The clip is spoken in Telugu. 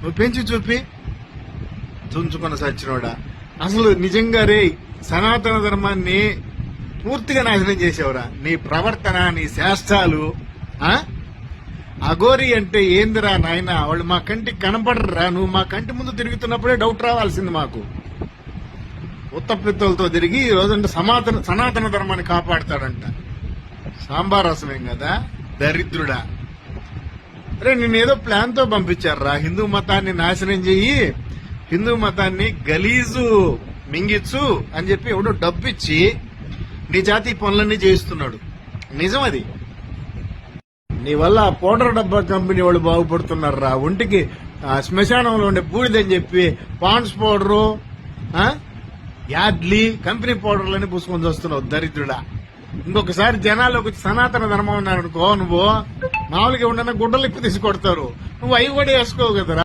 నువ్వు పెంచి చూపి తుంచుకున్న సచ్చినోడా. అసలు నిజంగా రే సనాతన ధర్మాన్ని పూర్తిగా నాశనం చేసేవరా. నీ ప్రవర్తన, నీ శాస్త్రాలు. అఘోరి అంటే ఏందిరా నాయన, వాళ్ళు మా కంటికి కనపడరా. నువ్వు మా కంటి ముందు తిరుగుతున్నప్పుడే డౌట్ రావాల్సింది మాకు. ఉత్తపిత్తులతో తిరిగి ఈ రోజంటే సనాతన ధర్మాన్ని కాపాడతాడంట. సాంబార్ రసమేం కదా దరిద్రుడా. రే నేనేదో ప్లాన్ తో పంపించారా, హిందూ మతాన్ని నాశనం చెయ్యి, హిందూ మతాన్ని గలీజు మింగిచ్చు అని చెప్పి ఎవడో డబ్బిచ్చి నీ జాతి పనులన్నీ చేయిస్తున్నాడు. నిజం అది. నీ వల్ల పౌడర్ డబ్బా కంపెనీ వాళ్ళు బాగుపడుతున్నారా. ఒంటికి శ్మశానంలో ఉండే బూడిదని చెప్పి పాండ్స్ పౌడరు, యాడ్లీ కంపెనీ పౌడర్లని పూసుకొని వస్తున్నావు దరిద్రుడా. ఇంకొకసారి జనాల్లోకి వచ్చి సనాతన ధర్మం ఉన్నారనుకో, నువ్వు మామూలుగా ఉండన్న గుడ్డలు ఇప్పి తీసి కొడతారు. నువ్వు అవి కూడా వేసుకోవు కదరా.